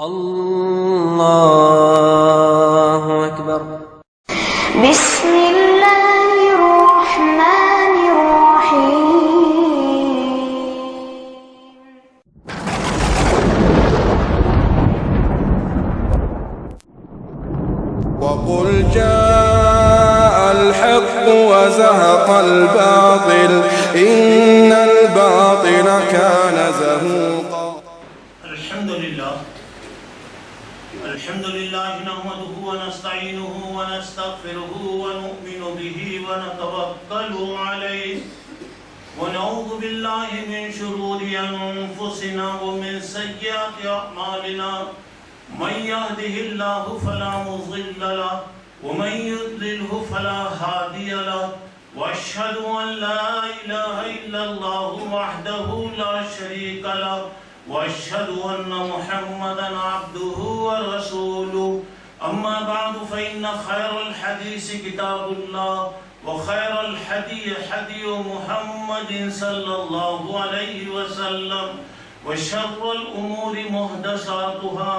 اللہ اکبر۔ بسم اللہ الرحمن الرحیم۔ وقل جاء الحق وزهق الباطل إن الباطل كان زهوقا۔ الحمد لله نحمده ونستعينه ونستغفره ونؤمن به ونتوكل عليه ونعوذ بالله من شرور أنفسنا ومن سيئات أعمالنا من يهده الله فلا مضل له ومن يضلله فلا هادي له وأشهد أن لا إله إلا الله وحده لا شريك له وأشهد أن محمدًا عبده ورسوله أما بعد فإن خير الحديث كتاب الله وخير الهدي هدي محمد صلى الله عليه وسلم وشر الأمور محدثاتها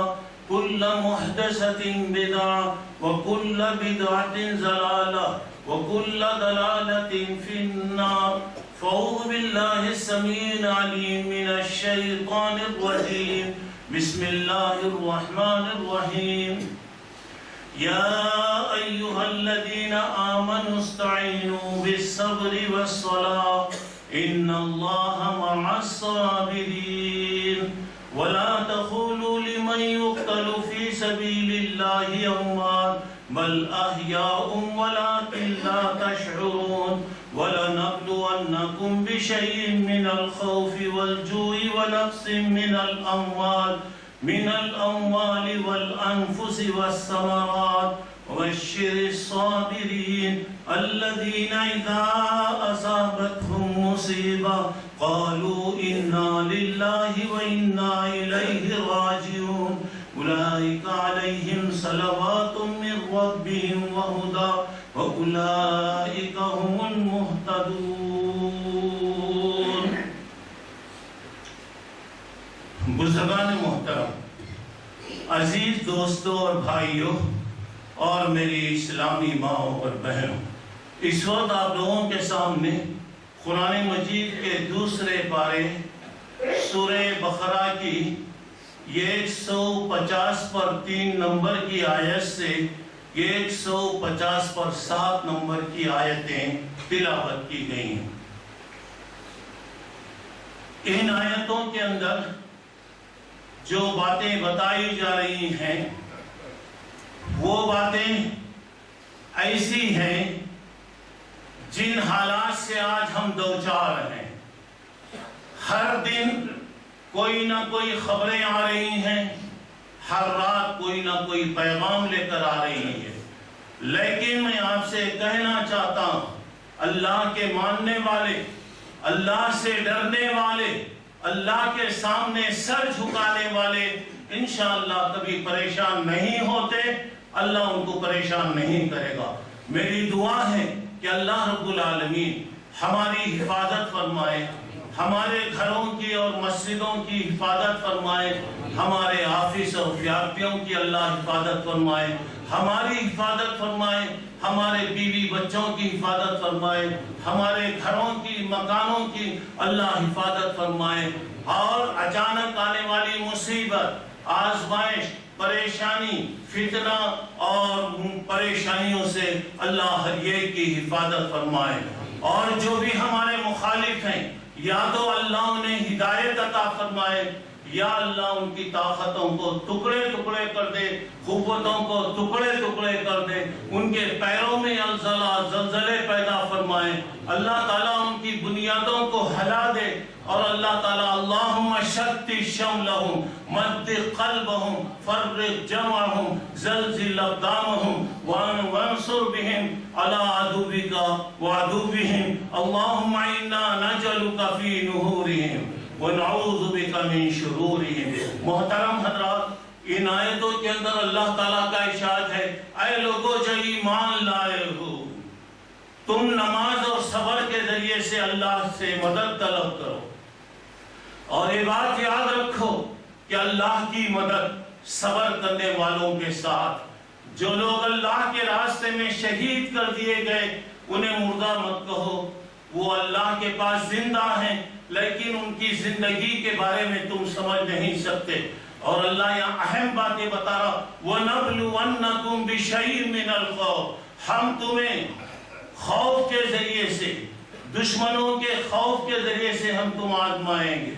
كل محدثة بدعة وكل بدعة ضلالة وكل ضلالة في النار فأعوذ بالله السميع العليم من الشيطان الرجيم بسم الله الرحمن الرحيم يا أيها الذين آمنوا استعينوا بالصبر والصلاة إن الله مع الصابرين ولا تقولوا لمن يقتل في سبيل الله أموات بل أحياء ولكن لا تشعرون ولنبلونكم بشيء من الخوف والجوع ونقص من الأموال والأنفس والثمرات وبشر الصابرين الذين إذا أصابتهم مصيبة قالوا إنا لله وإنا إليه راجعون أولئك عليهم صلوات من ربهم وهدى وَأُولَئِكَ هُمُ الْمُهْتَدُونَ۔ بزرگان محترم، عزیز دوستوں اور بھائیوں اور میری اسلامی ماؤں اور بہنوں، اس وقت آپ لوگوں کے سامنے قرآن مجید کے دوسرے پارے سورہ بقرہ کی یہ 150 پر 3 نمبر کی آیت سے 150 پر 7 نمبر کی آیتیں تلاوت کی گئی ہیں۔ ان آیتوں کے اندر جو باتیں بتائی جا رہی ہیں وہ باتیں ایسی ہیں جن حالات سے آج ہم دوچار ہیں۔ ہر دن کوئی نہ کوئی خبریں آ رہی ہیں، ہر رات کوئی نہ کوئی پیغام لے کر آ رہی ہے، لیکن میں آپ سے کہنا چاہتا ہوں اللہ کے ماننے والے، اللہ سے ڈرنے والے، اللہ کے سامنے سر جھکانے والے انشاءاللہ کبھی پریشان نہیں ہوتے، اللہ ان کو پریشان نہیں کرے گا۔ میری دعا ہے کہ اللہ رب العالمین ہماری حفاظت فرمائے، ہمارے گھروں کی اور مسجدوں کی حفاظت فرمائے، ہمارے آفس اور ویاپتیوں کی اللہ حفاظت فرمائے، ہماری حفاظت فرمائے، ہمارے بیوی بچوں کی حفاظت فرمائے، ہمارے گھروں کی مکانوں کی اللہ حفاظت فرمائے، اور اچانک آنے والی مصیبت، آزمائش، پریشانی، فتنہ اور پریشانیوں سے اللہ ہر ایک کی حفاظت فرمائے، اور جو بھی ہمارے مخالف ہیں یا تو اللہ انہیں ہدایت عطا فرمائے یا اللہ ان کی طاقتوں کو ٹکڑے ٹکڑے کر دے، قوتوں کو ٹکڑے ٹکڑے کر دے، ان کے پیروں میں زلزلے پیدا فرمائے، اللہ تعالیٰ ان کی بنیادوں کو ہلا دے، اور اللہ تعالیٰ اللہم شتت شملہم مد قلبہم فرق جمعہم زلزل اقدامہم وانصر بہم علی عدوک وعدوہم اللہم انا نجعلک فی نحورہم وَنَعُوذُ بِكَ مِن شُرُورِهِمْ۔ محترم حضرات، ان آیتوں کے اندر اللہ تعالیٰ کا ارشاد ہے، اے لوگوں جو ایمان لائے ہو، تم نماز اور صبر کے ذریعے سے اللہ سے مدد طلب کرو، اور یہ بات یاد رکھو کہ اللہ کی مدد صبر کرنے والوں کے ساتھ. جو لوگ اللہ کے راستے میں شہید کر دیے گئے انہیں مردہ مت کہو، وہ اللہ کے پاس زندہ ہیں لیکن ان کی زندگی کے بارے میں تم سمجھ نہیں سکتے. اور اللہ یہاں اہم باتیں بتا رہا، وَنَبْلُوَنَّكُمْ بِشَيْءٍ مِّنَ الْخَوْفِ، ہم تمہیں خوف کے ذریعے سے، دشمنوں کے خوف کے ذریعے سے ہم تم آزمائیں گے،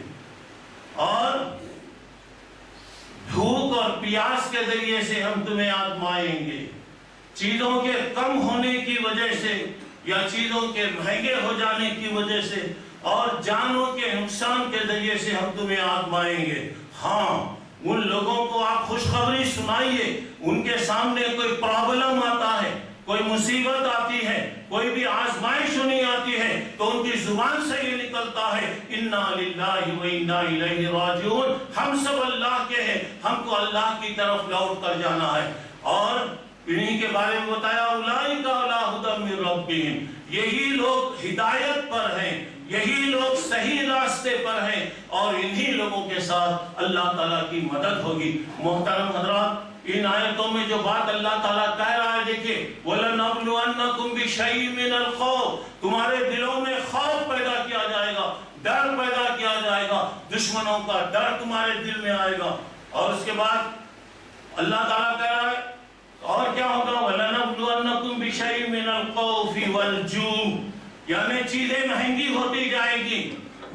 اور بھوک اور پیاس کے ذریعے سے ہم تمہیں آزمائیں گے، چیزوں کے کم ہونے کی وجہ سے یا چیزوں کے مہنگے ہو جانے کی وجہ سے اور جانوں کے نقصان کے ذریعے سے ہم تمہیں آزمائیں گے. ہاں، ان لوگوں کو آپ خوشخبری سنائیے، ان کے سامنے کوئی پرابلم آتا ہے، کوئی مصیبت آتی ہے، کوئی بھی آزمائش نہیں آتی ہے تو ان کی زبان سے یہ نکلتا ہے اِنَّا لِلَّهِ وَإِنَّا إِلَيْهِ رَاجِعُونَ، ہم سب اللہ کے ہیں، ہم کو اللہ کی طرف لوٹ کر جانا ہے. اور انہی کے بارے میں بتایا اولئک علی ھدی من ربہم، یہی لوگ ہدایت پر ہیں، یہی لوگ صحیح راستے پر ہیں، اور انہی لوگوں کے ساتھ اللہ تعالیٰ کی مدد ہوگی. محترم حضرات، ان آیتوں میں جو بات اللہ تعالیٰ کہہ رہا ہے دیکھیں، وَلَنَبْلُوَنَّكُمْ بِشَيْءٍ مِّنَ الْخَوْفِ، تمہارے دلوں میں خوف پیدا کیا جائے گا، ڈر پیدا کیا جائے گا، دشمنوں کا ڈر تمہارے دل میں آئے گا. اور اس کے بعد اللہ تعالیٰ کہہ رہا ہے اور کیا ہوگا، وَلَنَبْلُوَنَّكُمْ بِشَيْءٍ مِّنَ الْخَوْفِ وَالْجُوعِ، یعنی چیزیں مہنگی ہوتی جائے گی،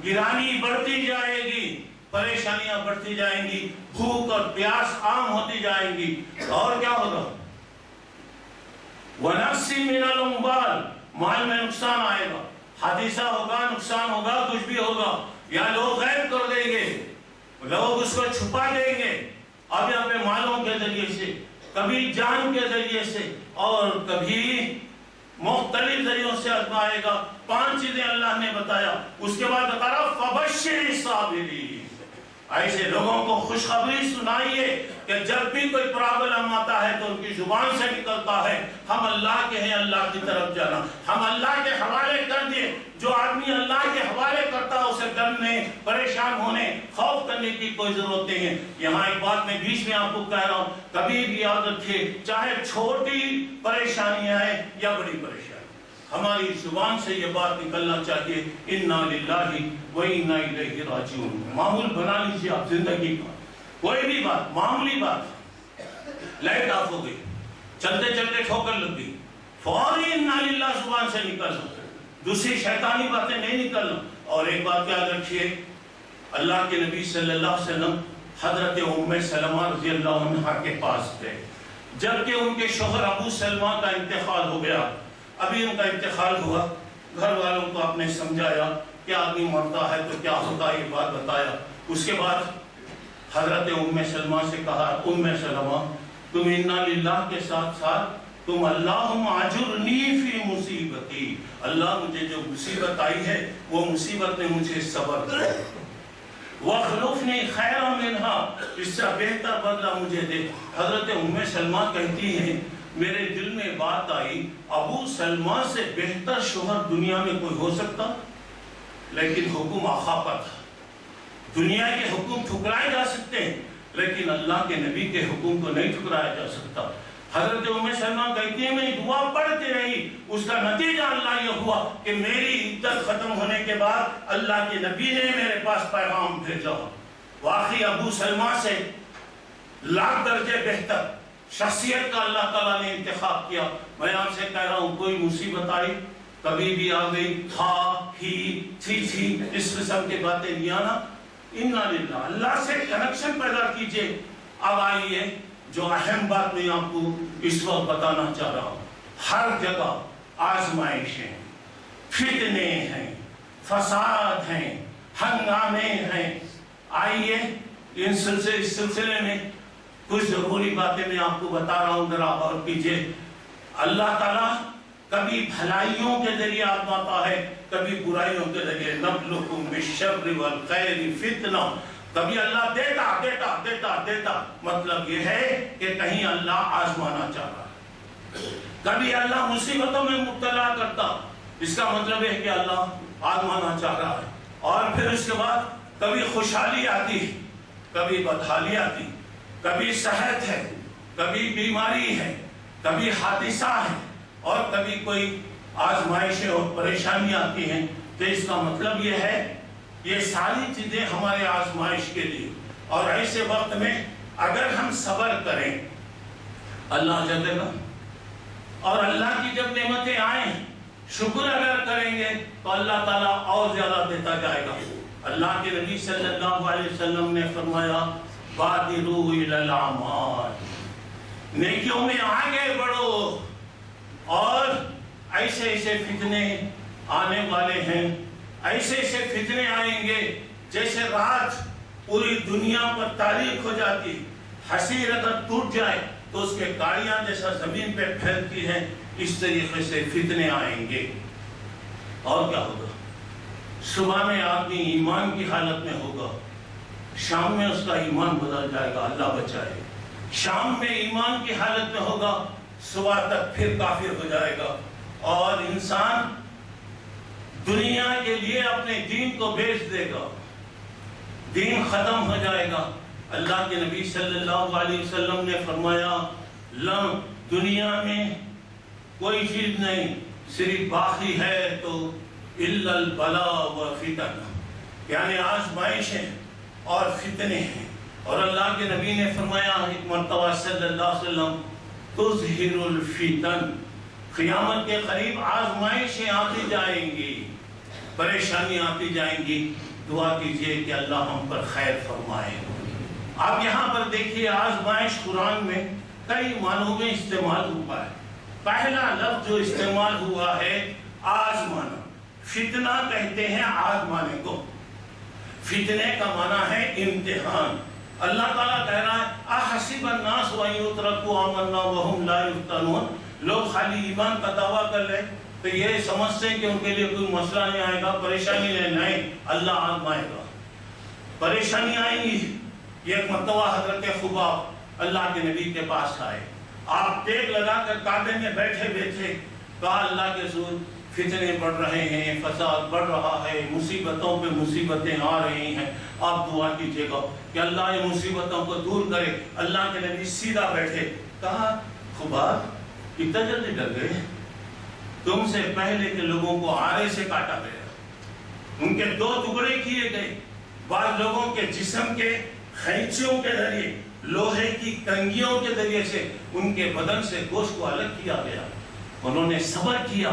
گرانی بڑھتی جائے گی، پریشانیاں بڑھتی جائیں گی، بھوک اور پیاس عام ہوتی جائیں گی. اور کیا ہوگا، وَنَقْصٍ مِّنَ الْأَمْوَالِ، مال میں نقصان آئے گا، حادثہ ہوگا، نقصان ہوگا، کچھ بھی ہوگا، یا لوگ غائب کر دیں گے، لوگ اس کو چھپا دیں گے اب اپنے مالوں کے ذریعے سے، کبھی جان کے ذریعے سے اور کبھی مختلف ذریعوں سے آزمائے گا. 5 چیزیں اللہ نے بتایا. اس کے بعد بتا رہا فَبَشِّرِ الصَّابِرِينَ، ایسے لوگوں کو خوشخبری سنائیے کہ جب بھی کوئی پرابلم آتا ہے تو ان کی زبان سے نکلتا ہے ہم اللہ کے ہیں، اللہ کی طرف جانا، ہم اللہ کے حوالے کر دیے. جو آدمی اللہ کے حوالے کرتا ہے اسے ڈرنے، پریشان ہونے، خوف کرنے کی کوئی ضرورت نہیں ہے. یہاں ایک بات میں بیچ میں آپ کو کہہ رہا ہوں، کبھی بھی یاد رکھیے، چاہے چھوٹی پریشانیاں ہیں یا بڑی پریشانی، ہماری زبان سے یہ بات نکلنا چاہیے اِنَّا لِلَّهِ وَإِنَّا إِلَيْهِ رَاجِعُونَ. معمول بنا لیجیے آپ زندگی کا، کوئی بھی بات، معمولی بات، لائٹ آف ہو گئی، چلتے چلتے ٹھوکر لگ گئی، فوری اِنَّا لِلَّهِ زبان سے نکلنا، دوسری شیطانی باتیں نہیں نکلنا. اور ایک بات یاد رکھیے، اللہ کے نبی صلی اللہ علیہ وسلم حضرت ام سلمہ رضی اللہ عنہ کے پاس تھے جبکہ ان کے شوہر ابو سلمہ کا انتقال ہو گیا. ابھی ان کا انتقال ہوا، گھر والوں کو آپ نے سمجھایا کہ آدمی مرتا ہے تو کیا ہوتا ہے، یہ بات بتایا. اس کے بعد حضرت ام سلمہ سے کہا ام سلمہ تم اِنَّا لِلَّهِ کے ساتھ ساتھ تم اللہم اجرنی فی مصیبتی، اللہ مجھے جو مصیبت آئی ہے وہ مصیبت نے مجھے صبر دیا، وَاخْلُفْنِي خَيْرًا مِنْهَا، اس سے بہتر بدلہ مجھے دے. حضرت ام سلمہ کہتی ہیں میرے دل میں بات آئی ابو سلمہ سے بہتر شوہر دنیا میں کوئی ہو سکتا، لیکن حکم آقا پر تھا. دنیا کے حکم ٹھکرائے جا سکتے ہیں لیکن اللہ کے نبی کے حکم کو نہیں ٹھکرایا جا سکتا. حضرت ام سلمہ کہتی ہیں میں دعا پڑھتے رہی، اس کا نتیجہ اللہ یہ ہوا کہ میری عدت ختم ہونے کے بعد اللہ کے نبی نے میرے پاس پیغام بھیجا. واقعی ابو سلمہ سے لاکھ درجے بہتر شخصیت کا اللہ تعالیٰ نے انتخاب کیا. میں آپ سے کہہ رہا ہوں کوئی مصیبت آئی، کبھی بھی آ گئی، ہاں ہی تھی اس قسم کے باتیں نہیں آنا. اِنَّا لِلَّهِ، اللہ سے کنیکشن پیدا کیجئے. اب آئیے جو اہم بات میں آپ کو اس وقت بتانا چاہ رہا ہوں، ہر جگہ آزمائشیں، فتنے ہیں، فساد ہیں، ہنگامے ہیں. آئیے اس سلسلے میں کچھ ضروری باتیں میں آپ کو بتا رہا ہوں، ذرا غور کیجئے. اللہ تعالیٰ کبھی بھلائیوں کے ذریعے آزماتا ہے، کبھی برائیوں کے ذریعے. نبلوکم بالشر والخیر فتنہ، کبھی اللہ دیتا دیتا دیتا دیتا، مطلب یہ ہے کہ کہیں اللہ آزمانا چاہ رہا ہے. کبھی اللہ مصیبتوں میں مبتلا کرتا، اس کا مطلب ہے کہ اللہ آزمانا چاہ رہا ہے. اور پھر اس کے بعد کبھی خوشحالی آتی کبھی بدحالی آتی، کبھی صحت ہے، کبھی بیماری ہے، کبھی حادثہ ہے، اور کبھی کوئی آزمائشیں اور پریشانیاں آتی ہیں، تو اس کا مطلب یہ ہے یہ ساری چیزیں ہمارے آزمائش کے لیے. اور ایسے وقت میں اگر ہم صبر کریں اللہ جل گا، اور اللہ کی جب نعمتیں آئیں شکر اگر کریں گے تو اللہ تعالیٰ اور زیادہ دیتا جائے گا. اللہ کے نبی صلی اللہ علیہ وسلم نے فرمایا بادروا الی الاعمال، نیکیوں میں آگے بڑھو. اور ایسے ایسے فتنے آنے والے ہیں، ایسے ایسے فتنے آئیں گے جیسے رات پوری دنیا پر تاریک ہو جاتی، حصیر اگر ٹوٹ جائے تو اس کے کاڑیاں جیسا زمین پہ پھیلتی ہیں، اس طریقے سے فتنے آئیں گے. اور کیا ہوگا؟ صبح میں آدمی ایمان کی حالت میں ہوگا، شام میں اس کا ایمان بدل جائے گا، اللہ بچائے. شام میں ایمان کی حالت میں ہوگا، صبح تک پھر کافر ہو جائے گا، اور انسان دنیا کے لیے اپنے دین کو بیچ دے گا، دین ختم ہو جائے گا. اللہ کے نبی صلی اللہ علیہ وسلم نے فرمایا دنیا میں کوئی چیز نہیں، صرف باقی ہے تو الا البلاء والفتن، یعنی آزمائشیں اور فتنے ہیں. اور اللہ کے نبی نے فرمایا ایک مرتبہ صلی اللہ علیہ وسلم تظہر الفتن، قیامت کے قریب آزمائشیں آتی جائیں گی، پریشانی آتی جائیں گی. دعا کیجئے کہ اللہ ہم پر خیر فرمائے. آپ یہاں پر دیکھیے آزمائش قرآن میں کئی معنوں میں استعمال ہوا ہے. پہلا لفظ جو استعمال ہوا ہے آزمانا، فتنہ کہتے ہیں آزمانے کو. فتنے کا معنی ہے امتحان. اللہ تعالیٰ کہہ رہا ہے احسب الناس ان یترکوا آمنا وهم لا یفتنون، لوگ خالی ایمان کا دعویٰ کر لیں تو یہ سمجھتے ہیں کہ ان کے لیے کوئی مسئلہ نہیں آئے گا، پریشانی نہیں، اللہ آزمائے گا، پریشانی آئیں گی. یہ ایک مرتبہ حضرت خباب اللہ کے نبی کے پاس آئے، آپ ٹیک لگا کر کعبے میں بیٹھے بیٹھے کہا اللہ کے رسول فتنے بڑھ رہے ہیں، فساد بڑھ رہا ہے، مصیبتوں پہ مصیبتیں آ رہی ہیں، آپ دعا کیجیے گا کہ اللہ یہ مصیبتوں کو دور کرے. اللہ کے نبی سیدھا بیٹھے، کہا خباب اتنا جلدی ڈر گئے؟ تم سے پہلے کے لوگوں کو آرے سے کاٹا گیا، ان کے 2 ٹکڑے کیے گئے، بعض لوگوں کے جسم کے خینچیوں کے ذریعے، لوہے کی کنگھیوں کے ذریعے سے ان کے بدن سے گوشت کو الگ کیا گیا. انہوں نے صبر کیا،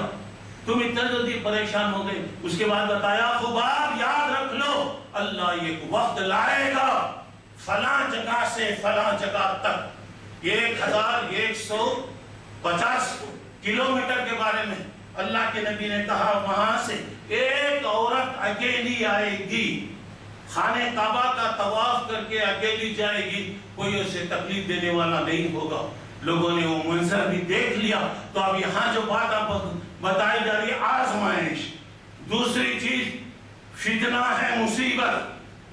تم اتنا جلدی پریشان ہو گئے. اس کے بعد بتایا خباب یاد رکھ لو اللہ ایک وقت لائے گا فلاں جگہ سے فلاں جگہ تک، 1150 کلومیٹر کے بارے میں اللہ کے نبی نے کہا وہاں سے ایک عورت اکیلی آئے گی، خانہ کعبہ کا طواف کر کے اکیلی جائے گی، کوئی اسے تکلیف دینے والا نہیں ہوگا. لوگوں نے وہ منظر بھی دیکھ لیا. تو اب یہاں جو بات آپ بتائی جا رہی ہے آزمائش. دوسری چیز فتنہ ہے مصیبت،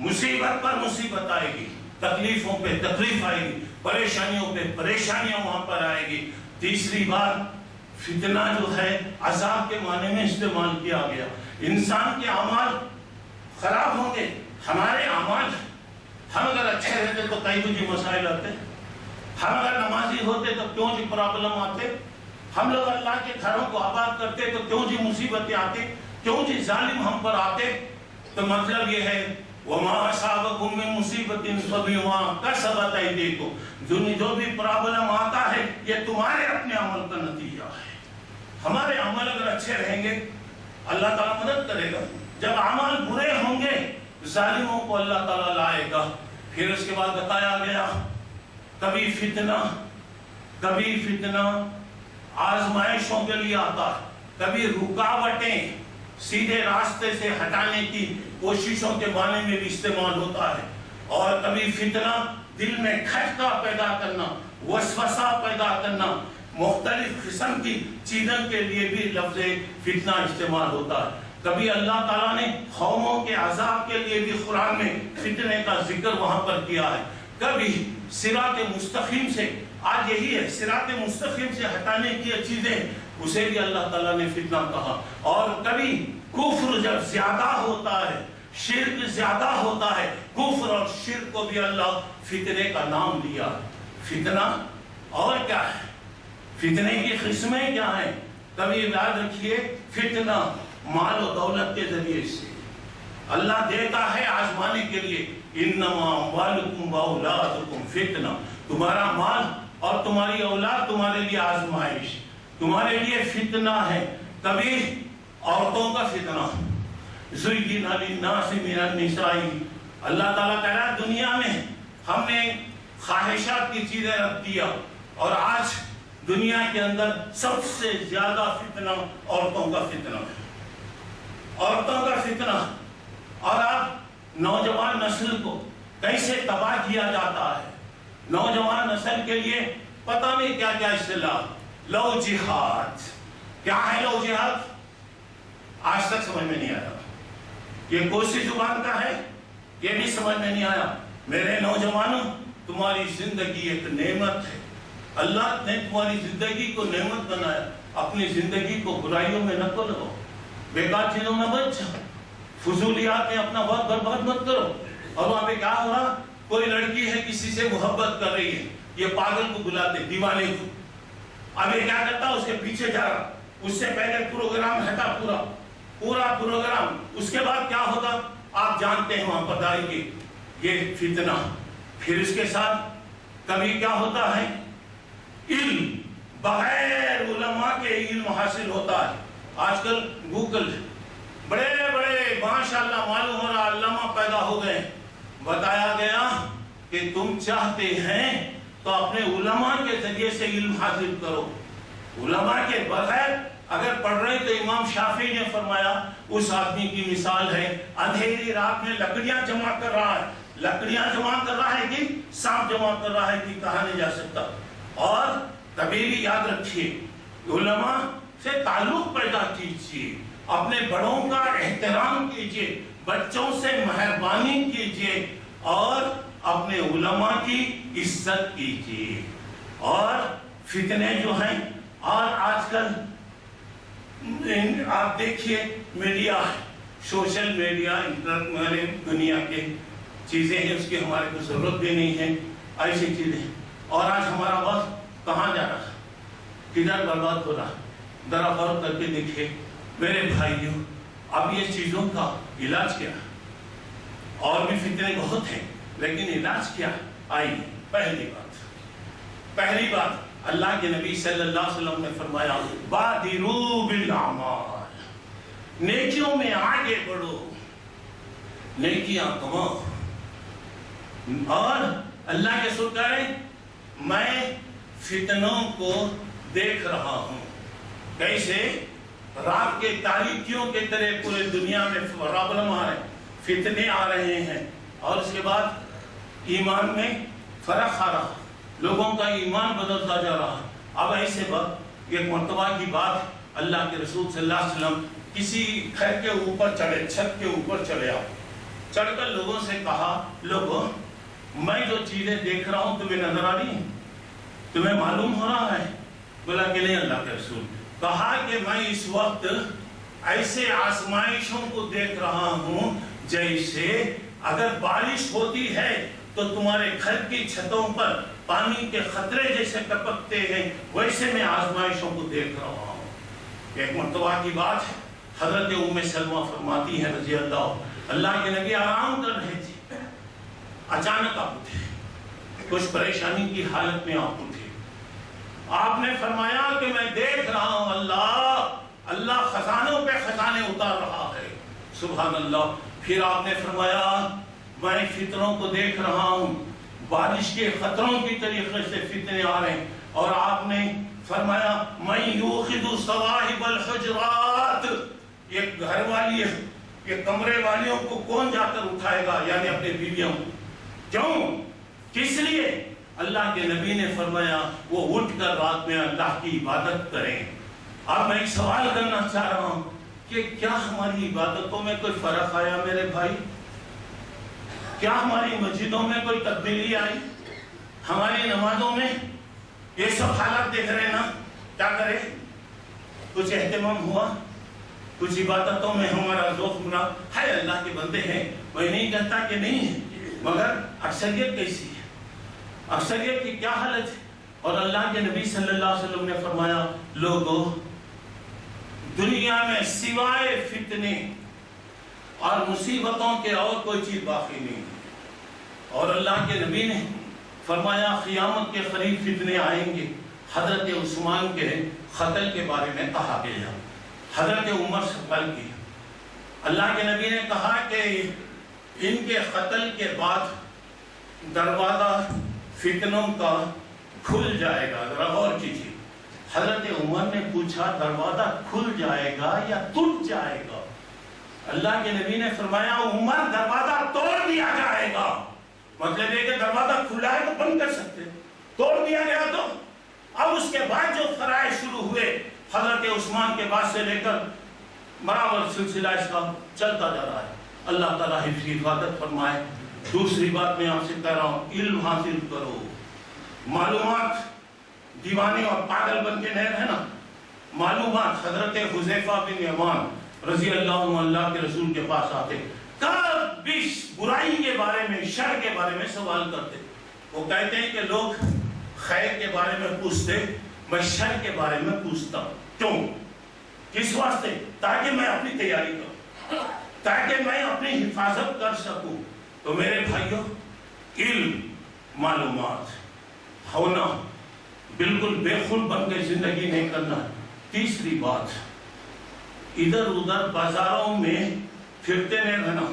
مصیبت پر مصیبت آئے گی، تکلیفوں پہ تکلیف آئے گی، پریشانیوں پہ پریشانیاں وہاں پر آئے گی. تیسری بات فتنہ جو ہے عذاب کے معنی میں استعمال کیا گیا. انسان کے اعمال خراب ہوں گے، ہمارے اعمال، ہم اگر اچھے رہتے تو کئی کچھ مسائل آتے، ہم اگر نمازی ہوتے تو کیوں جی پرابلم آتے، ہم لوگ اللہ کے گھروں کو آباد کرتے تو کیوں جی مصیبتیں آتی، کیوں جی ظالم ہم پر آتے. تو مطلب یہ ہے وَمَا أَصَابَكُم مِّن مُّصِيبَةٍ فَبِمَا كَسَبَتْ أَيْدِيكُمْ، جو بھی پرابلم آتا ہے یہ تمہارے اپنے عمل کا نتیجہ ہے. ہمارے عمل اگر اچھے رہیں گے اللہ تعالیٰ مدد کرے گا. جب عمل برے ہوں گے ظالموں کو اللہ تعالیٰ لائے گا. پھر اس کے بعد بتایا گیا کبھی فتنہ آزمائشوں کے لیے آتا ہے، کبھی رکاوٹیں سیدھے راستے سے ہٹانے کی کوششوں کے معنی میں بھی استعمال ہوتا ہے، اور کبھی فتنہ دل میں کھٹکا پیدا کرنا، وسوسہ پیدا کرنا، مختلف قسم کی چیزوں کے لیے بھی لفظ فتنہ استعمال ہوتا ہے. کبھی اللہ تعالیٰ نے قوموں کے عذاب کے لیے بھی قرآن میں فتنے کا ذکر وہاں پر کیا ہے. کبھی صراط مستقیم سے، آج یہی ہے صراط مستقیم سے ہٹانے کی چیزیں، اسے بھی اللہ تعالیٰ نے فتنہ کہا. اور کبھی کفر جب زیادہ ہوتا ہے، شرک زیادہ ہوتا ہے. کفر اور شرک کو بھی اللہ فتنے کا نام دیا. فتنہ اور کیا ہے؟ فتنے کی قسمیں کیا ہیں؟ کبھی یاد رکھیے فتنہ مال و دولت کے ذریعے سے اللہ دیتا ہے آزمانے کے لیے. انما اموالکم واولادکم فتنہ. تمہارا مال اور تمہاری اولاد تمہارے لیے آزمائش، تمہارے لیے فتنہ ہے. کبھی عورتوں کا فتنہ. زُيِّنَ لِلنَّاسِ مِنَ النِّسَاءِ. اللہ تعالیٰ کہہ رہا ہے دنیا میں ہم نے خواہشات کی چیزیں رکھ دیا، اور آج دنیا کے اندر سب سے زیادہ فتنہ عورتوں کا فتنہ ہے. عورتوں کا فتنہ. اور اب نوجوان نسل کو کیسے تباہ کیا جاتا ہے. نوجوان نسل کے لیے پتہ نہیں کیا کیا اصطلاح. لو جہاد. کیا ہے لو جہاد؟ آج تک سمجھ میں نہیں آیا. یہ کوسی زبان کا ہے، یہ بھی سمجھ میں نہیں آیا. میرے نوجوانوں، تمہاری زندگی ایک نعمت ہے. اللہ نے تمہاری زندگی کو نعمت بنایا. اپنی زندگی کو برائیوں میں نہ کرو، بیکار چیزوں میں مت جاؤ، فضولیات میں اپنا وقت برباد مت کرو. اور وہاں پہ کیا ہو رہا؟ کوئی لڑکی ہے کسی سے محبت کر رہی ہے، یہ پاگل کو بلاتے، دیوانے کو. اب یہ کیا کرتا؟ اس کے پیچھے جا رہا. اس سے پہلے پروگرام رہتا پورا پروگرام. اس کے بعد کیا ہوتا آپ جانتے ہیں، وہاں پر دائی کی یہ فتنہ. پھر اس کے ساتھ کبھی کیا ہوتا ہے؟ علم بغیر علماء کے علم حاصل ہوتا ہے. آج کل گوگل بڑے بڑے ماشاءاللہ معلوم ہو رہا علماء پیدا ہو گئے. بتایا گیا کہ تم چاہتے ہیں تو اپنے علماء کے ذریعے سے علم حاصل کرو. علماء کے بغیر اگر پڑھ رہے تو امام شافعی نے فرمایا اس آدمی کی مثال ہے اندھیری رات میں لکڑیاں جمع کر رہا ہے. لکڑیاں جمع کر رہا ہے کہ سانپ جمع کر رہا ہے کہ کہا نہیں جا سکتا. اور کبھی بھی یاد رکھیے علماء سے تعلق پیدا کیجیے، اپنے بڑوں کا احترام کیجیے، بچوں سے مہربانی کیجیے، اور اپنے علماء کی عزت کیجیے. اور فتنے جو ہیں، اور آج کل آپ دیکھیے میڈیا، سوشل میڈیا، انٹرنیٹ دنیا کے چیزیں ہیں، اس کی ہمارے کو ضرورت بھی نہیں ہے. ایسی چیزیں. اور آج ہمارا وقت کہاں جا رہا، کدھر برباد ہو رہا؟ ذرا غور کر کے دیکھیے میرے بھائیوں. اب یہ چیزوں کا علاج کیا؟ اور بھی فتنے بہت ہیں، لیکن علاج کیا؟ آئیے پہلی بات اللہ کے نبی صلی اللہ علیہ وسلم نے فرمایا بادروا بالاعمال. نیکیوں میں آگے بڑھو، نیکیاں کماؤ. اور اللہ کے رسول کہہ رہے میں فتنوں کو دیکھ رہا ہوں. کیسے؟ رات کے تاریکیوں کے طرح پورے دنیا میں پرابلم آ رہے ہیں، فتنے آ رہے ہیں. اور اس کے بعد ایمان میں فرق آ رہا، لوگوں کا ایمان بدلتا جا رہا. اب ایسے وقت ایک مرتبہ کی بات، اللہ کے رسول صلی اللہ علیہ وسلم کسی گھر کے اوپر چڑھے، چھت کے اوپر چڑھے. چڑھ کر لوگوں سے کہا لوگوں میں جو چیزیں دیکھ رہا ہوں تمہیں نظر آ رہی ہیں؟ تمہیں معلوم ہو رہا ہے؟ بولا کہ نہیں اللہ کے رسول. کہا کہ میں اس وقت ایسے آزمائشوں کو دیکھ رہا ہوں جیسے اگر بارش ہوتی ہے تو تمہارے گھر کی چھتوں پر پانی کے خطرے جیسے ٹپکتے ہیں، ویسے میں آزمائشوں کو دیکھ رہا ہوں. ایک مرتبہ کی بات ہے، حضرت ام سلمہ فرماتی ہے رضی اللہ کے نبی آرام کر رہے تھے، اچانک آپ اٹھے، کچھ پریشانی کی حالت میں آپ اٹھے. آپ نے فرمایا کہ میں دیکھ رہا ہوں اللہ خزانوں پہ خزانے اتار رہا ہے. سبحان اللہ. پھر آپ نے فرمایا میں فتنوں کو دیکھ رہا ہوں، بارش کے خطروں کی طریقے سے فتنے آ رہے ہیں. اور آپ نے فرمایا میں یوخذ صواحب الحجرات، یہ گھر والی ہے، یہ کمرے والیوں کو کون جا کر اٹھائے گا؟ یعنی اپنے بیویوں. کیوں؟ کس لیے؟ اللہ کے نبی نے فرمایا وہ اٹھ کر رات میں اللہ کی عبادت کریں. اب میں ایک سوال کرنا چاہ رہا ہوں کہ کیا ہماری عبادتوں میں کوئی فرق آیا میرے بھائی؟ کیا ہماری مسجدوں میں کوئی تبدیلی آئی؟ ہماری نمازوں میں یہ سب حالات دیکھ رہے ہیں نا، کیا کرے؟ کچھ اہتمام ہوا؟ کچھ عبادتوں میں ہمارا ذوق گنا ہے، اللہ کے بندے ہیں، میں نہیں کہتا کہ نہیں ہے، مگر اکثریت کیسی ہے، اکثریت کی کیا حالت ہے؟ اور اللہ کے نبی صلی اللہ علیہ وسلم نے فرمایا لوگوں دنیا میں سوائے فتنے اور مصیبتوں کے اور کوئی چیز باقی نہیں ہے۔ اور اللہ کے نبی نے فرمایا قیامت کے قریب فتنے آئیں گے۔ حضرت عثمان کے قتل کے بارے میں کہا گیا، حضرت عمر سے قتل کیا۔ اللہ کے نبی نے کہا کہ ان کے قتل کے بعد دروازہ فتنوں کا کھل جائے گا۔ ذرا غور کیجیے، حضرت عمر نے پوچھا دروازہ کھل جائے گا یا ٹوٹ جائے گا؟ اللہ کے نبی نے فرمایا عمر دروازہ توڑ دیا جائے گا۔ مطلب یہ کہ دروازہ کھلا ہے تو بند کر سکتے، توڑ دیا گیا تو اب اس کے بعد جو فرائض شروع ہوئے حضرت عثمان کے بعد سے لے کر برابر سلسلہ اس کا چلتا جا رہا ہے۔ اللہ تعالیٰ حفظ حفاظت فرمائے۔ دوسری بات میں آپ سے کہہ رہا ہوں، علم حاصل کرو، معلومات دیوانے اور پاگل بن کے نہیں رہنا، معلومات۔ حضرت حذیفہ بن یمان رضی اللہ عنہ اللہ کے رسول کے پاس آتے، کب بھی برائی کے بارے میں، شر کے بارے میں سوال کرتے۔ وہ کہتے ہیں کہ لوگ خیر کے بارے میں پوچھتے، میں شر کے بارے میں پوچھتا ہوں۔ کیوں؟ کس واسطے؟ تاکہ میں اپنی تیاری کروں، تاکہ میں اپنی حفاظت کر سکوں۔ تو میرے بھائیوں، علم معلومات ہونا، بالکل بے خود بن کے زندگی نہیں کرنا۔ تیسری بات، ادھر ادھر بازاروں میں پھرتے نہیں رہنا۔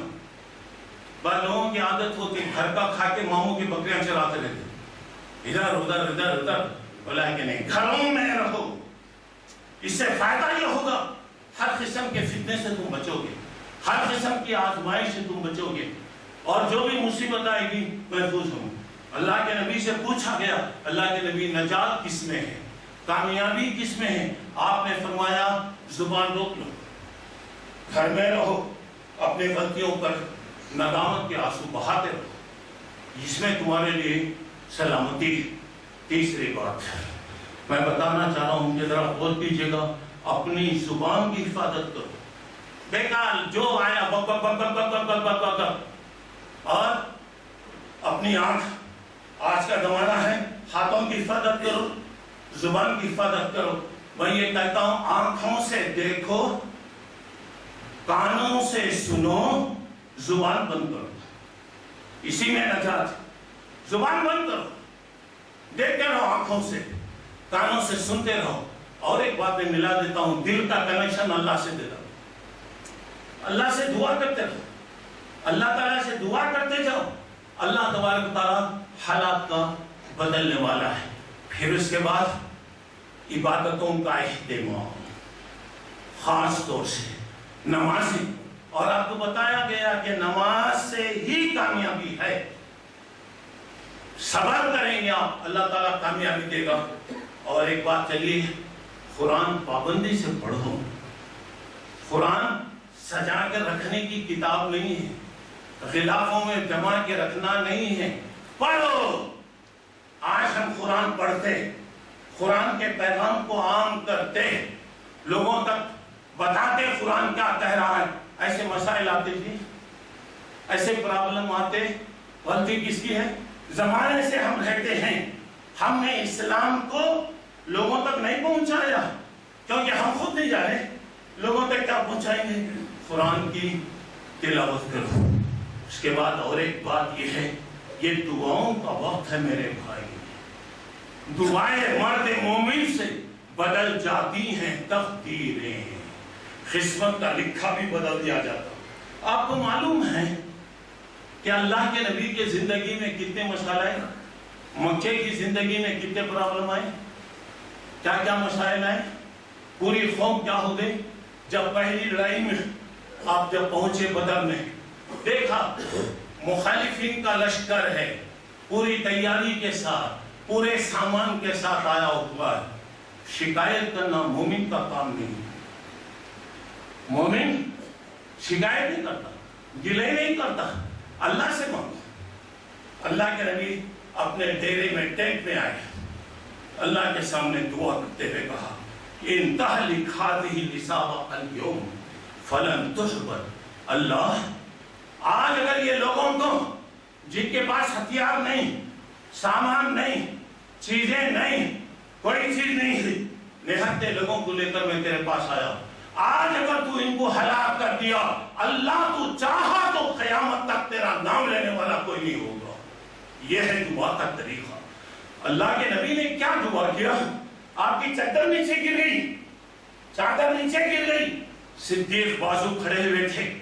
بعض لوگوں کی عادت ہوتی ہے گھر کا کھا کے ماموں کی بکریاں چراتے رہتے، ادھر ادھر ادھر ادھر، بولا کہ نہیں، گھروں میں رہو۔ اس سے فائدہ یہ ہوگا ہر قسم کے فتنے سے تم بچو گے، ہر قسم کی آزمائش سے تم بچو گے، اور جو بھی مصیبت آئے گی محفوظ ہوں۔ اللہ کے نبی سے پوچھا گیا، اللہ کے نبی نجات کس میں ہے، کامیابی کس میں ہے؟ آپ نے فرمایا زبان روک لو، گھر میں رہو، اپنے غلطیوں پر ندامت کے آنسو بہاتے رہو، جس میں تمہارے لیے سلامتی۔ تیسری بات میں بتانا چاہ رہا ہوں کہ ذرا غور کیجیے گا، اپنی زبان کی حفاظت کرو۔ بیکار جو آیا بک بک بک بک بک بک بک بک، اور اپنی آنکھ، آج کا زمانہ ہے ہاتھوں کی حفاظت کرو، زبان کی حفاظت کرو۔ میں یہ کہتا ہوں آنکھوں سے دیکھو، کانوں سے سنو، زبان بند کرو، اسی میں نجات۔ زبان بند کرو، دیکھتے رہو، آنکھوں سے کانوں سے سنتے رہو۔ اور ایک بات میں ملا دیتا ہوں، دل کا کنیکشن اللہ سے دے رہا، اللہ سے دعا کرتے رہو، اللہ تعالیٰ سے دعا کرتے جاؤ، اللہ تبارک تعالیٰ حالات کا بدلنے والا ہے۔ پھر اس کے بعد عبادتوں کا اہتمام، خاص طور سے نمازی، اور آپ کو بتایا گیا کہ نماز سے ہی کامیابی ہے۔ صبر کریں گے آپ، اللہ تعالیٰ کامیابی دے گا۔ اور ایک بات چلیے، قرآن پابندی سے پڑھو۔ قرآن سجا کر رکھنے کی کتاب نہیں ہے، غلافوں میں جما کے رکھنا نہیں ہے، پڑھو۔ آج ہم قرآن پڑھتے، قرآن کے پیغام کو عام کرتے، لوگوں تک بتاتے قرآن کیا کہہ رہا ہے۔ ایسے مسائل آتے تھے، ایسے پرابلم آتے، غلطی کس کی ہے؟ زمانے سے ہم رہتے ہیں، ہم نے اسلام کو لوگوں تک نہیں پہنچایا، کیونکہ ہم خود نہیں جا رہے، لوگوں تک کیا پہنچائیں گے؟ قرآن کی تلاوت کرو۔ اس کے بعد اور ایک بات یہ ہے، یہ دعاؤں کا وقت ہے میرے بھائی۔ دعائیں مرد مومن سے بدل جاتی ہیں تقدیریں، قسمت کا لکھا بھی بدل دیا جاتا۔ آپ کو معلوم ہے کہ اللہ کے نبی کے زندگی میں کتنے مسائل آئے، مکے کی زندگی میں کتنے پرابلم آئے، کیا کیا مسائل آئے، پوری قوم کیا ہو گئی۔ جب پہلی لڑائی میں آپ جب پہنچے بدر میں، دیکھا مخالفین کا لشکر ہے، پوری تیاری کے ساتھ، پورے سامان کے ساتھ آیا ہوا ہے۔ شکایت کرنا مومن کا کام نہیں، مومن شکایت نہیں کرتا، گلے نہیں کرتا، اللہ سے مانگو۔ اللہ کے نبی اپنے ڈیرے میں ٹینٹ میں آئے، اللہ کے سامنے دعا کرتے ہوئے کہا انتہلک ہذہ الإصابۃ اليوم، فلن تحبط. اللہ آج اگر یہ لوگوں کو جن کے پاس ہتھیار نہیں، سامان نہیں، چیزیں نہیں، کوئی چیز نہیں تھی، نہتے لوگوں کو لے کر میں تیرے پاس آیا، آج اگر تو ان کو ہلاک کر دیا، اللہ تو چاہا تو قیامت تک تیرا نام لینے والا کوئی نہیں ہوگا. یہ ہے دعا کا طریقہ. اللہ کے نبی نے کیا دعا کیا؟ آپ کی چادر نیچے گر گئی، چادر نیچے گر گئی، صدیق بازو کھڑے ہوئے تھے،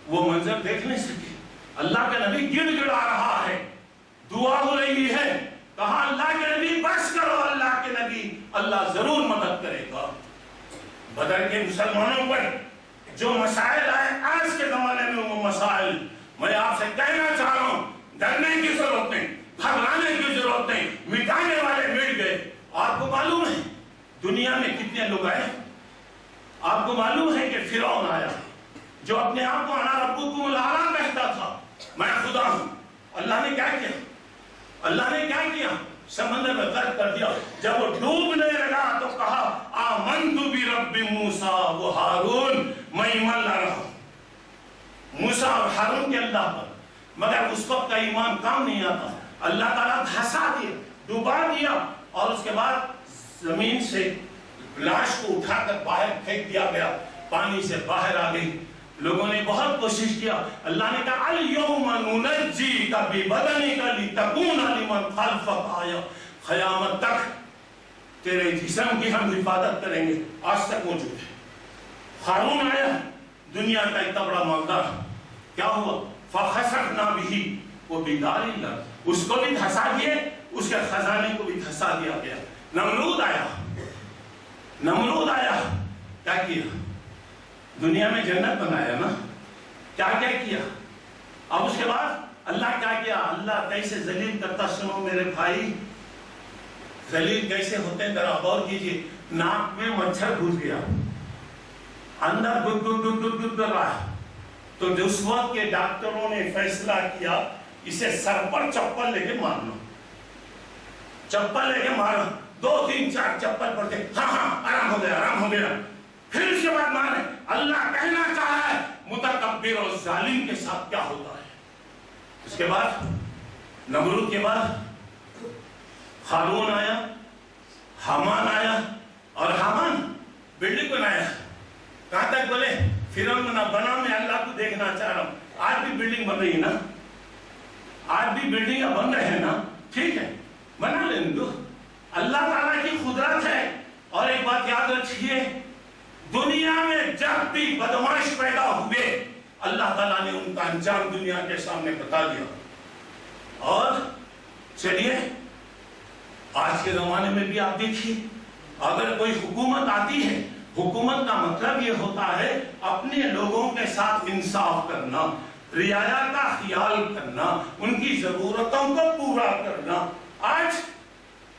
وہ منظر دیکھ نہیں سکے. اللہ کا نبی گڑ گڑا رہا ہے، دعا ہو رہی ہے. کہا اللہ کے نبی بس کرو، اللہ کے نبی، اللہ ضرور مدد کرے گا. بدر کے مسلمانوں پر جو مسائل آئے آج کے زمانے میں، وہ مسائل میں آپ سے کہنا چاہ رہا ہوں، ڈرنے کی ضرورت نہیں، گھبرانے کی ضرورت نہیں، مٹانے والے مٹ گئے. آپ کو معلوم ہے دنیا میں کتنے لوگ آئے؟ آپ کو معلوم ہے کہ فرعون آیا جو اپنے آپ کو انا ربکم الاعلی کہتا تھا، میں خدا ہوں. اللہ نے کیا کیا؟ اللہ نے کیا کیا؟ سمندر میں غرق کر دیا. جب وہ ڈوبنے لگا تو کہا آمنت برب موسیٰ و ہارون، میں ایمان لا رہا ہوں موسیٰ اور ہارون کے اللہ پر. مگر اس وقت کا ایمان کام نہیں آتا. اللہ تعالیٰ دھسا دیا، ڈوبا دیا، اور اس کے بعد زمین سے لاش کو اٹھا کر باہر پھینک دیا گیا، پانی سے باہر آ گئی. لوگوں نے بہت کوشش کیا. اللہ نے کہا الیوم ننجیک ببدنک لتکون لمن خلفک آیا، قیامت تک تیرے جسم کی ہم حفاظت کریں گے. آج تک موجود ہے. ہارون آیا، دنیا کا اتنا بڑا مالدار، کیا ہوا؟ فخسفنا بہ وبدارہ الارض، اس کو بھی دھسا دیے، اس کے خزانے کو بھی دھسا دیا گیا. نمرود آیا، نمرود آیا، کیا کیا؟ دنیا میں جنت بنایا نا، کیا کیا کیا؟ اب اس کے بعد اللہ کیا کیا؟ اللہ کیسے ذلیل کرتا سنو میرے بھائی، ذلیل کیسے ہوتے ہیں ذرا غور کیجیے. ناک میں مچھر گھس گیا، اندر گد گد گد گد گد کر رہا ہے، تو اس وقت کے ڈاکٹروں نے فیصلہ کیا اسے سر پر چپل لے کے مارنا، چپل لے کے مارا. 2 3 4 چپل پڑتے، ہاں ہاں آرام ہو گیا، آرام ہو گیا. پھر اس کے بعد مارے. اللہ کہنا چاہا ہے متکبر اور ظالم کے ساتھ کیا ہوتا ہے. اس کے بعد نمرود کے بعد ہارون آیا، حامان آیا، اور حامان بلڈنگ بنایا. کہاں تک بولے؟ فرعون نہ بنا، میں اللہ کو دیکھنا چاہ رہا ہوں. آج بھی بلڈنگ بن رہی ہے نا، آج بھی بلڈنگیں بن رہے ہیں نا، ٹھیک ہے بنا لیں دو. اللہ تعالیٰ کی قدرت ہے. اور ایک بات یاد رکھیے، دنیا میں جب بھی بدماش پیدا ہوئے اللہ تعالیٰ نے ان کا انجام دنیا کے سامنے بتا دیا. اور چلیے آج کے زمانے میں بھی آپ دیکھیے، اگر کوئی حکومت آتی ہے، حکومت کا مطلب یہ ہوتا ہے اپنے لوگوں کے ساتھ انصاف کرنا، رعایا کا خیال کرنا، ان کی ضرورتوں کو پورا کرنا. آج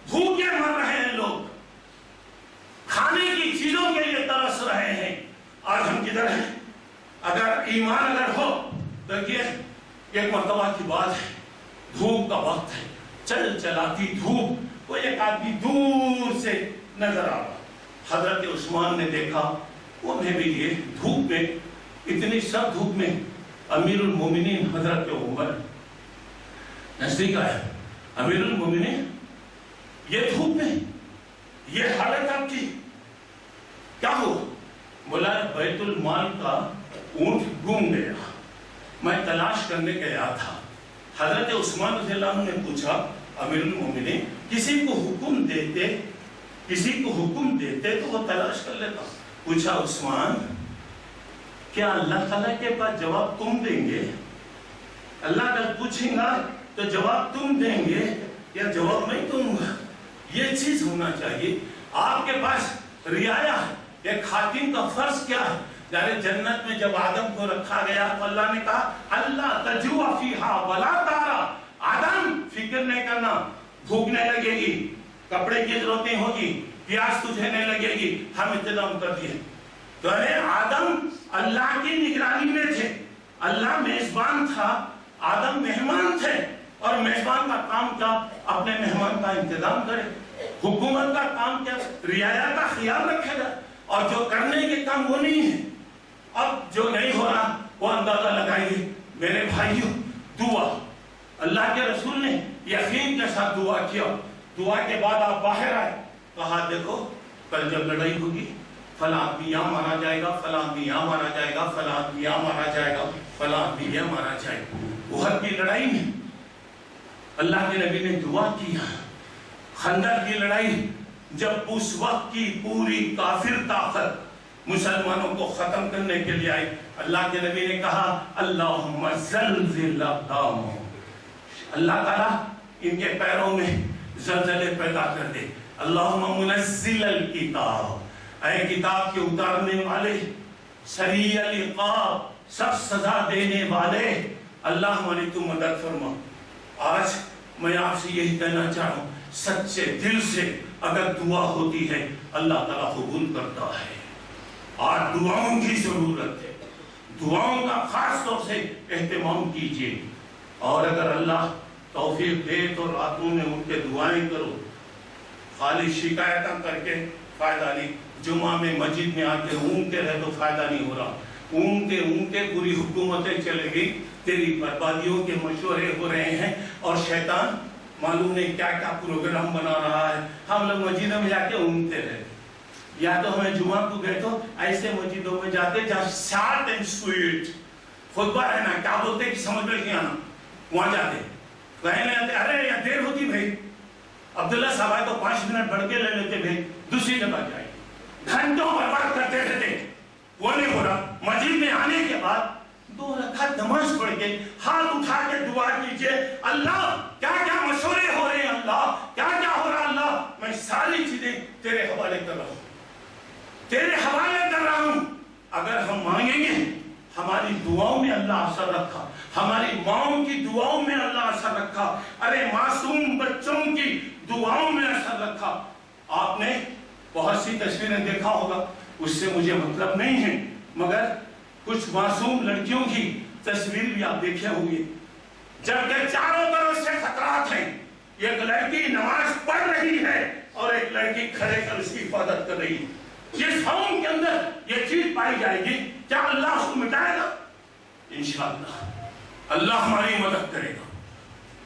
بھوکے مر رہے ہیں لوگ، کھانے کی چیزوں کے لیے ترس رہے ہیں. آج ہم کدھر ہیں؟ اگر ایمان اگر ہو تو ایک مرتبہ کی بات ہے، دھوپ کا وقت ہے، چل چلاتی دھوپ، کوئی ایک آدمی دور سے نظر آ رہا. حضرت عثمان نے دیکھا، انہیں بھی یہ دھوپ میں، اتنی سخت دھوپ میں امیر المومنین حضرت عمر نزدیک آیا. امیر المومنین یہ دھوپ میں یہ حالت آپ کی کیا ہوا؟ بولا بیت المال کا اونٹ گم گیا، میں تلاش کرنے گیا تھا. حضرت عثمان رضی اللہ عنہ نے پوچھا امیر المومنین کسی کو حکم دیتے، کسی کو حکم دیتے تو وہ تلاش کر لیتا. پوچھا عثمان کیا اللہ تعالیٰ کے پاس جواب تم دیں گے؟ اللہ کل پوچھیں گا تو جواب تم دیں گے یا جواب میں دوں گا؟ یہ چیز ہونا چاہیے. آپ کے پاس رعایا ہے. ایک خاتون کا فرض کیا ہے؟ یعنی جنت میں جب آدم کو رکھا گیا تو اللہ نے کہا اللہ تجوع فیہا ولا تارا، آدم فکر نہیں کرنا، بھوک نہیں لگے گی، کپڑے کی ضرورت نہیں ہوگی، پیاس تجھے نہیں لگے گی، ہم انتظام کر دیے. تو آدم اللہ کی نگرانی میں تھے، اللہ میزبان تھا، آدم مہمان تھے، اور میزبان کا کام کیا؟ اپنے مہمان کا انتظام کرے. حکومت کا کام کیا؟ رعایا کا خیال رکھے گا. اور جو کرنے کے کام وہ نہیں ہے، اب جو نہیں ہو رہا وہ اندازہ لگائیے میرے بھائیوں. دعا اللہ کے رسول نے یقین کے ساتھ دعا کیا. دعا کے بعد آپ باہر آئے, کہا دیکھو کل جب لڑائی ہوگی فلاں آدمی یہاں مارا جائے گا, فلاں آدمی یہاں مارا جائے گا, فلاں آدمی یہاں مارا جائے گا, فلاں آدمی یہاں مارا جائے گا. احد کی لڑائی میں اللہ کے نبی نے دعا کیا. خندق کی لڑائی جب اس وقت کی پوری کافر طاقت مسلمانوں کو ختم کرنے کے لیے آئی, اللہ کے نبی نے کہا اللہم زلزل اقدامہم, اللہ تعالیٰ ان کے پیروں میں زلزلے پیدا کر دے. اللہم منزل الکتاب, اے کتاب کے اتارنے والے, سریع العقاب, سب سزا دینے والے, اللہ ہماری تو مدد فرما. آج میں آپ سے یہی کہنا چاہتا ہوں, سچے دل سے اگر دعا ہوتی ہے اللہ تعالیٰ قبول کرتا ہے. آج دعاؤں کی ضرورت ہے, دعاؤں کا خاص طور سے اہتمام کیجیے. اور اگر اللہ توفیق دے تو راتوں میں اٹھ کے دعائیں کرو. خالی شکایتیں کر کے فائدہ نہیں. جمعہ میں مسجد میں آ کے اونگتے رہے تو فائدہ نہیں ہو رہا. اونگتے پوری حکومتیں چلے گئی, تیری بربادیوں کے مشورے ہو رہے ہیں, اور شیطان معلوم نہیں کیا کیا پروگرام بنا رہا ہے. ہم لوگ مسجدوں میں جا کے اونگتے رہے. یا تو ہمیں جمعہ کو گئے تو ایسے مسجدوں میں جاتے جہاں شارٹ اینڈ سویٹ خطبہ رہنا, کیا بولتے کہ سمجھ میں نہیں آنا, وہاں جاتے کہنے آتے ارے یا دیر ہوتی بھائی, عبداللہ صاحب آئے تو 5 منٹ بڑھ کے لے لیتے بھائی, دوسری جگہ جائے. گھنٹوں برباد کرتے رہتے, وہ نہیں ہو رہا. مسجد میں آنے کے بعد 2 رکعت نماز پڑھ کے ہاتھ اٹھا کے دعا کیجئے, اللہ کیا کیا مشورے ہو رہے ہیں, اللہ کیا کیا ہو رہا, اللہ میں ساری چیزیں تیرے حوالے کر رہا ہوں, تیرے حوالے کر رہا ہوں. اگر ہم مانگیں گے ہماری دعاؤں میں اللہ اثر رکھا, ہماری ماؤں کی دعاؤں میں اللہ اثر رکھا, ارے معصوم بچوں کی دعاؤں میں اثر رکھا. آپ نے بہت سی تصویریں دیکھا ہوگا, اس سے مجھے مطلب نہیں ہے, مگر کچھ معصوم لڑکیوں کی تصویر بھی آپ دیکھے ہوں گے, جبکہ چاروں طرف سے خطرات ہیں. ایک لڑکی نماز پڑھ رہی ہے اور ایک لڑکی کھڑے کر اس کی حفاظت کر رہی ہے. جس قوم کے اندر یہ چیز پائی جائے گی, کیا اللہ اس کو مٹائے گا؟ انشاءاللہ اللہ ہماری مدد کرے گا.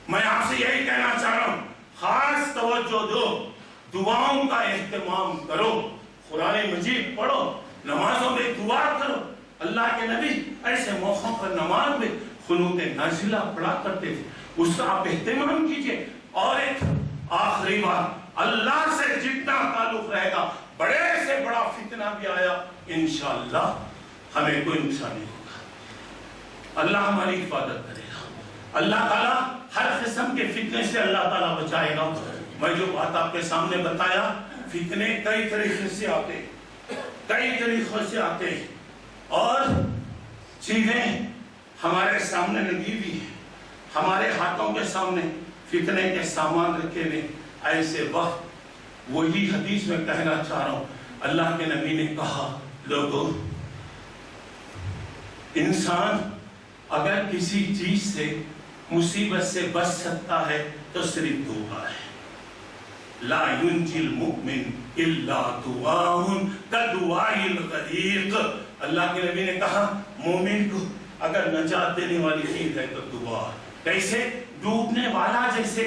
میں آپ سے یہی کہنا چاہ رہا ہوں, خاص توجہ دو, دعاؤں کا اہتمام کرو, قرآن مجید پڑھو, نمازوں میں دعا کرو. اللہ کے نبی ایسے موقعوں پر نماز میں قنوت نازلہ پڑھا کرتے تھے, اس کا آپ اہتمام کیجئے. اور ایک آخری بات, اللہ سے جتنا تعلق رہے گا, بڑے سے بڑا فتنہ بھی آیا انشاءاللہ ہمیں کوئی نقصان نہیں ہوگا. اللہ ہماری حفاظت کرے گا. اللہ تعالیٰ ہر قسم کے فتنے سے اللہ تعالیٰ بچائے گا. میں جو بات آپ کے سامنے بتایا, فتنے کئی طریقے سے آتے, کئی طریقوں سے آتے, اور چیزیں ہمارے سامنے لگی ہوئی ہیں, ہمارے ہاتھوں کے سامنے فتنے کے سامان رکھے ہوئے. ایسے وقت وہی حدیث میں کہنا چاہ رہا ہوں, اللہ کے نبی نے کہا لوگوں, انسان اگر کسی چیز سے مصیبت سے بچ سکتا ہے تو صرف دعا ہے. لا ينجي المؤمن الا دعاء كدعاء الغريق. اللہ کے نبی نے کہا مومن کو اگر نجات دینے والی چیز ہے تو دعا. کیسے؟ ڈوبنے والا جیسے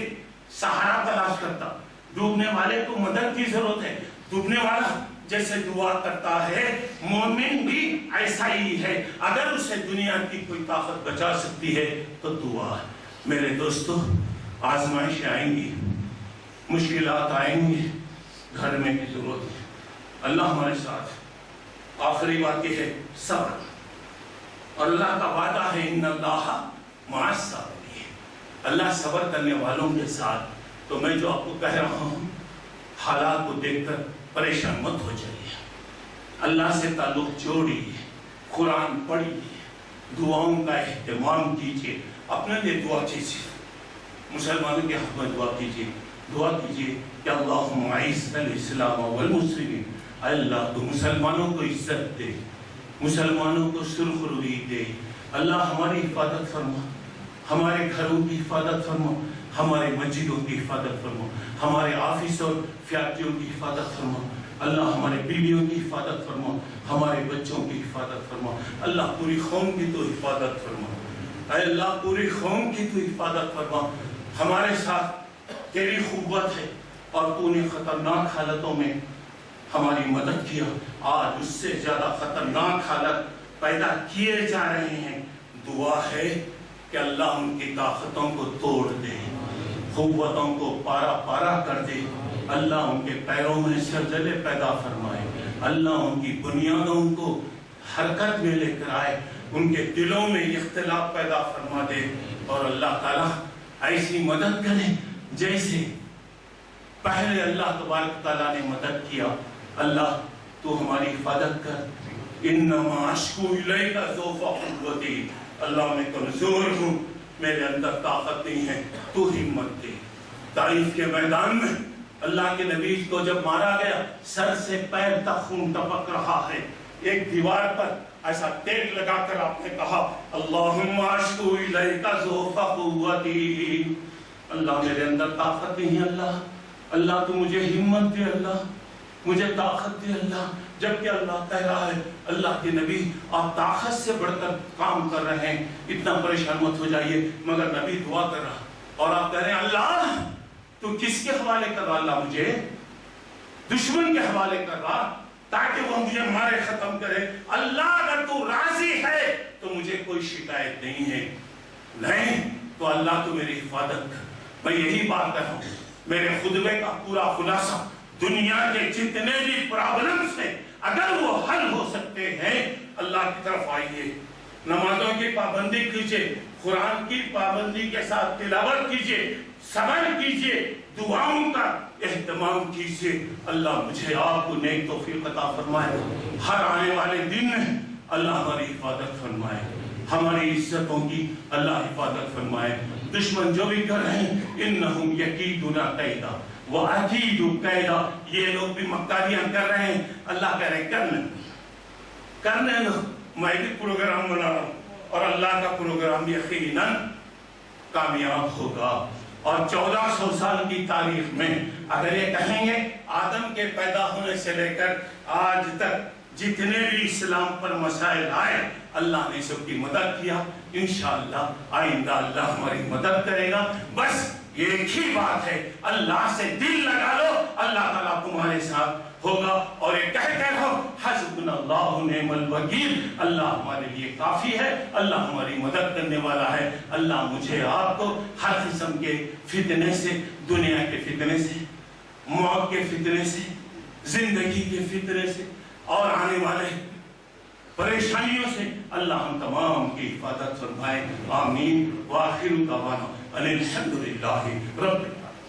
سہارا تلاش کرتا, ڈوبنے والے کو مدد کی ضرورت ہے, ڈوبنے والا جیسے دعا کرتا ہے, مومن بھی ایسا ہی ہے. اگر اسے دنیا کی کوئی طاقت بچا سکتی ہے تو دعا. میرے دوستو, آزمائشیں آئیں گی, مشکلات آئیں گی, گھر میں کی ضرورت ہے, اللہ ہمارے ساتھ. آخری بات یہ ہے صبر, اور اللہ کا وعدہ ہے ان اللہ مع الصابرین, اللہ صبر کرنے والوں کے ساتھ. تو میں جو آپ کو کہہ رہا ہوں, حالات کو دیکھ کر پریشان مت ہو جائیے, اللہ سے تعلق جوڑیے, قرآن پڑھیے, دعاؤں کا اہتمام کیجیے, اپنے لیے دعا کیجیے, مسلمانوں کے حق میں دعا کیجیے. دعا کیجیے کہ اللہم اعز الاسلام والمسلمین, اللہ تو مسلمانوں کو عزت دے, مسلمانوں کو سرخروئی دے. اللہ ہماری حفاظت فرما, ہمارے گھروں کی حفاظت فرما, ہمارے مسجدوں کی حفاظت فرما, ہمارے آفس اور فیکٹریوں کی حفاظت فرما. اللہ ہمارے بیویوں کی حفاظت فرما، ہمارے بچوں کی حفاظت فرما، اللہ پوری قوم کی تو حفاظت فرما، اے اللہ پوری قوم کی تو حفاظت فرما۔ ہمارے ساتھ تیری قوت ہے اور تو نے خطرناک حالتوں میں ہماری مدد کیا، آج اس سے زیادہ خطرناک حالت پیدا کیے جا رہے ہیں۔ دعا ہے کہ اللہ ان کی طاقتوں کو توڑ دے، قوتوں کو پارا پارا کر دے، اللہ ان کے پیروں میں زلزلے پیدا فرمائے، اللہ ان کی بنیادوں کو حرکت میں لے کر آئے، ان کے دلوں میں اختلاف پیدا فرما دے، اور اللہ تعالیٰ ایسی مدد کرے جیسے پہلے اللہ تبارک تعالیٰ نے مدد کیا۔ اللہ تو ہماری حفاظت کر، انما اشکو الیک ضعف قوتی، اللہ میں کمزور ہوں، میرے اندر طاقت نہیں ہے، تو ہمت دے۔ طائف کے میدان میں اللہ کے نبی کو جب مارا گیا، سر سے پیر تک خون ٹپک رہا ہے، ایک دیوار پر ایسا ٹیک لگا کر آپ نے کہا اللہم اشکو الیک ضعف قوتی، اللہ میرے اندر طاقت نہیں ہے، اللہ تو مجھے ہمت دے، اللہ مجھے طاقت دے اللہ۔ جبکہ اللہ کہہ رہا ہے اللہ کے نبی آپ طاقت سے بڑھ کر کام کر رہے ہیں، اتنا پریشان مت ہو جائیے، مگر نبی دعا کر رہا اور آپ کہہ رہے ہیں اللہ تو کس کے حوالے کر رہا، اللہ مجھے دشمن کے حوالے کر رہا تاکہ وہ مجھے مارے ختم کرے۔ اللہ اگر تو راضی ہے تو مجھے کوئی شکایت نہیں ہے، نہیں تو اللہ تو میری حفاظت کر۔ میں یہی بات کر رہا ہوں، میرے خطبے کا پورا خلاصہ دنیا کے جتنے بھی پرابلمز ہیں اگر وہ حل ہو سکتے ہیں اللہ کی طرف آئیے، نمازوں کی پابندی کیجئے، قرآن کی پابندی کے ساتھ تلاوت کیجئے، صبر کیجئے، دعاؤں کا اہتمام کیجئے، اللہ مجھے آپ کو نیک توفیق عطا فرمائے، ہر آنے والے دن میں اللہ ہماری حفاظت فرمائے، ہماری عزتوں کی اللہ حفاظت فرمائے۔ دشمن جو بھی کر رہے ہیں انہم یکیدون کیدا وَأَكِيدُ كَيْدًا، یہ لوگ بھی مکاریاں کر رہے ہیں، اللہ کہہ رہے ہیں کرنے دو، میں بھی پروگرام بنا رہا ہوں اور اللہ کا پروگرام یقیناً کامیاب ہوگا۔ اور 1400 سال کی تاریخ میں اگر یہ کہیں گے آدم کے پیدا ہونے سے لے کر آج تک جتنے بھی اسلام پر مسائل آئے اللہ نے سب کی مدد کیا، انشاءاللہ آئندہ اللہ ہماری مدد کرے گا۔ بس ایک ہی بات ہے، اللہ سے دل لگا لو، اللہ تعالیٰ تمہارے ساتھ ہوگا، اور یہ کہہ کر ہو حسبنا اللہ نعم الوکیل، اللہ ہمارے لیے کافی ہے، اللہ ہماری مدد کرنے والا ہے۔ اللہ مجھے آپ کو ہر قسم کے فتنے سے، دنیا کے فتنے سے، موت کے فتنے سے، زندگی کے فتنے سے اور آنے والے پریشانیوں سے اللہ ہم تمام کی حفاظت فرمائے، آمین۔ وآخر دعوانا ان الحمد للہ رب